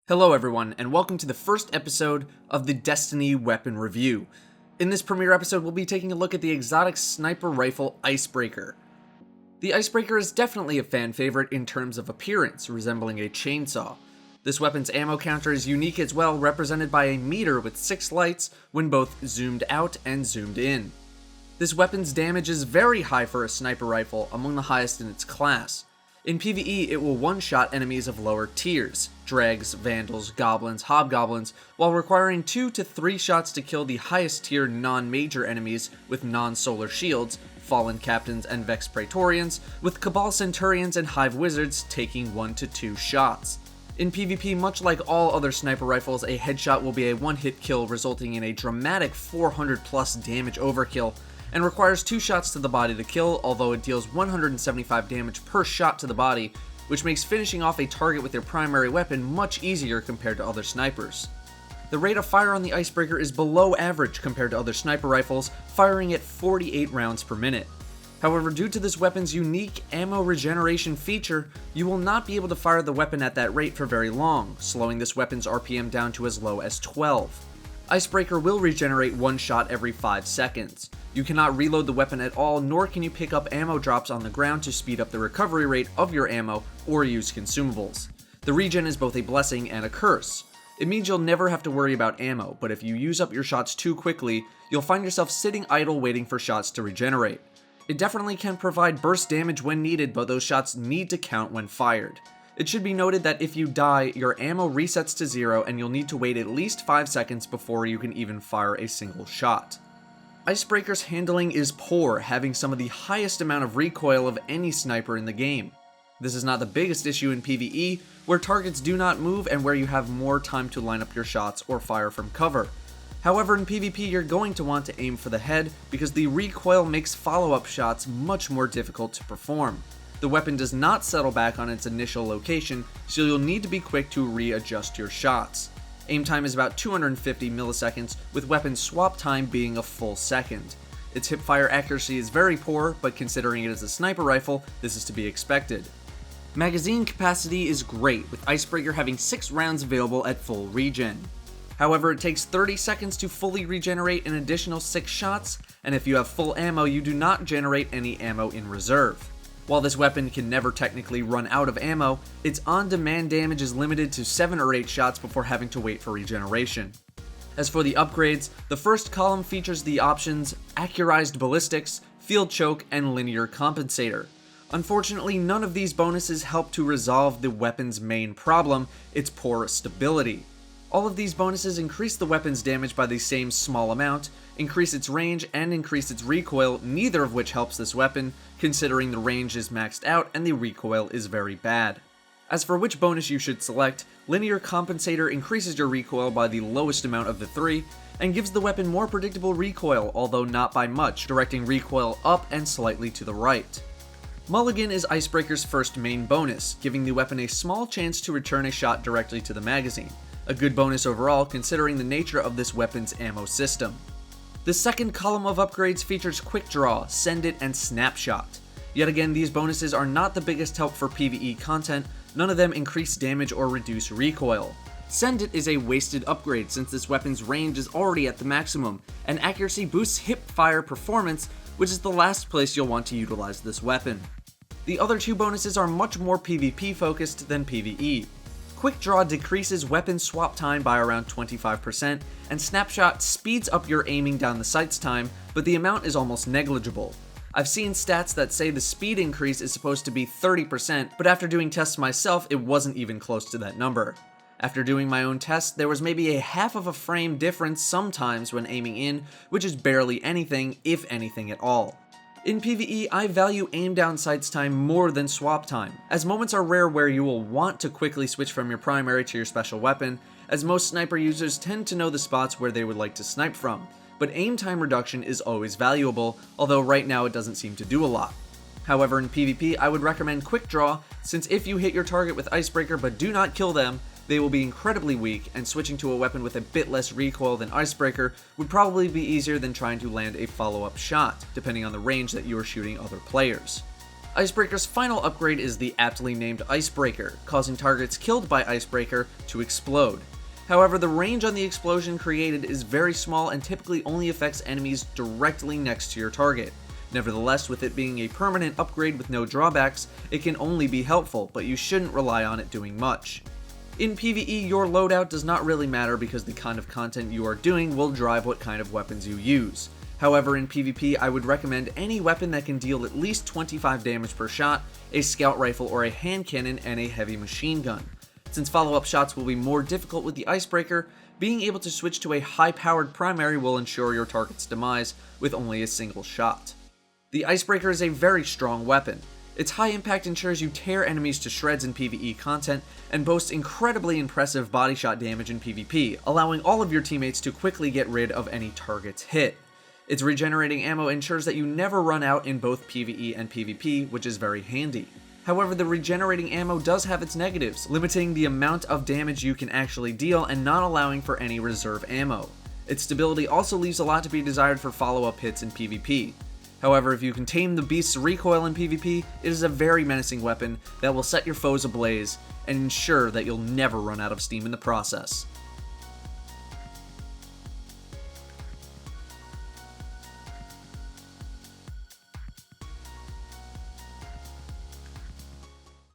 Hello everyone, and welcome to the first episode of the Destiny Weapon Review. In this premiere episode, we'll be taking a look at the exotic sniper rifle Icebreaker. The Icebreaker is definitely a fan favorite in terms of appearance, resembling a chainsaw. This weapon's ammo counter is unique as well, represented by a meter with 6 lights when both zoomed out and zoomed in. This weapon's damage is very high for a sniper rifle, among the highest in its class. In PvE, it will one-shot enemies of lower tiers, dregs, vandals, goblins, hobgoblins, while requiring 2 to 3 shots to kill the highest tier non-major enemies with non-solar shields, fallen captains and vex praetorians, with cabal centurions and hive wizards taking 1 to 2 shots. In PvP, much like all other sniper rifles, a headshot will be a one-hit kill resulting in a dramatic 400 plus damage overkill, and requires 2 shots to the body to kill, although it deals 175 damage per shot to the body, which makes finishing off a target with your primary weapon much easier compared to other snipers. The rate of fire on the Icebreaker is below average compared to other sniper rifles, firing at 48 rounds per minute. However, due to this weapon's unique ammo regeneration feature, you will not be able to fire the weapon at that rate for very long, slowing this weapon's RPM down to as low as 12. Icebreaker will regenerate 1 shot every 5 seconds. You cannot reload the weapon at all, nor can you pick up ammo drops on the ground to speed up the recovery rate of your ammo or use consumables. The regen is both a blessing and a curse. It means you'll never have to worry about ammo, but if you use up your shots too quickly, you'll find yourself sitting idle waiting for shots to regenerate. It definitely can provide burst damage when needed, but those shots need to count when fired. It should be noted that if you die, your ammo resets to 0 and you'll need to wait at least 5 seconds before you can even fire a single shot. Icebreaker's handling is poor, having some of the highest amount of recoil of any sniper in the game. This is not the biggest issue in PvE, where targets do not move and where you have more time to line up your shots or fire from cover. However, in PvP you're going to want to aim for the head because the recoil makes follow-up shots much more difficult to perform. The weapon does not settle back on its initial location, so you'll need to be quick to readjust your shots. Aim time is about 250 milliseconds, with weapon swap time being a full second. Its hipfire accuracy is very poor, but considering it is a sniper rifle, this is to be expected. Magazine capacity is great, with Icebreaker having 6 rounds available at full regen. However, it takes 30 seconds to fully regenerate an additional 6 shots, and if you have full ammo, you do not generate any ammo in reserve. While this weapon can never technically run out of ammo, its on-demand damage is limited to 7 or 8 shots before having to wait for regeneration. As for the upgrades, the first column features the options Accurized Ballistics, Field Choke, and Linear Compensator. Unfortunately, none of these bonuses help to resolve the weapon's main problem, its poor stability. All of these bonuses increase the weapon's damage by the same small amount, increase its range, and increase its recoil, neither of which helps this weapon, considering the range is maxed out and the recoil is very bad. As for which bonus you should select, Linear Compensator increases your recoil by the lowest amount of the 3, and gives the weapon more predictable recoil, although not by much, directing recoil up and slightly to the right. Mulligan is Icebreaker's first main bonus, giving the weapon a small chance to return a shot directly to the magazine. A good bonus overall, considering the nature of this weapon's ammo system. The second column of upgrades features Quick Draw, Send It, and Snapshot. Yet again, these bonuses are not the biggest help for PvE content, none of them increase damage or reduce recoil. Send It is a wasted upgrade since this weapon's range is already at the maximum, and accuracy boosts hipfire performance, which is the last place you'll want to utilize this weapon. The other 2 bonuses are much more PvP focused than PvE. Quick Draw decreases weapon swap time by around 25%, and Snapshot speeds up your aiming down the sight's time, but the amount is almost negligible. I've seen stats that say the speed increase is supposed to be 30%, but after doing tests myself, it wasn't even close to that number. After doing my own tests, there was maybe a half of a frame difference sometimes when aiming in, which is barely anything, if anything at all. In PvE, I value aim down sights time more than swap time, as moments are rare where you will want to quickly switch from your primary to your special weapon, as most sniper users tend to know the spots where they would like to snipe from, but aim time reduction is always valuable, although right now it doesn't seem to do a lot. However, in PvP, I would recommend Quick Draw, since if you hit your target with Icebreaker but do not kill them, they will be incredibly weak, and switching to a weapon with a bit less recoil than Icebreaker would probably be easier than trying to land a follow-up shot, depending on the range that you are shooting other players. Icebreaker's final upgrade is the aptly named Icebreaker, causing targets killed by Icebreaker to explode. However, the range on the explosion created is very small and typically only affects enemies directly next to your target. Nevertheless, with it being a permanent upgrade with no drawbacks, it can only be helpful, but you shouldn't rely on it doing much. In PvE, your loadout does not really matter because the kind of content you are doing will drive what kind of weapons you use. However, in PvP, I would recommend any weapon that can deal at least 25 damage per shot, a scout rifle or a hand cannon, and a heavy machine gun. Since follow-up shots will be more difficult with the Icebreaker, being able to switch to a high-powered primary will ensure your target's demise with only a single shot. The Icebreaker is a very strong weapon. Its high impact ensures you tear enemies to shreds in PvE content, and boasts incredibly impressive body shot damage in PvP, allowing all of your teammates to quickly get rid of any targets hit. Its regenerating ammo ensures that you never run out in both PvE and PvP, which is very handy. However, the regenerating ammo does have its negatives, limiting the amount of damage you can actually deal and not allowing for any reserve ammo. Its stability also leaves a lot to be desired for follow-up hits in PvP. However, if you can tame the beast's recoil in PvP, it is a very menacing weapon that will set your foes ablaze and ensure that you'll never run out of steam in the process.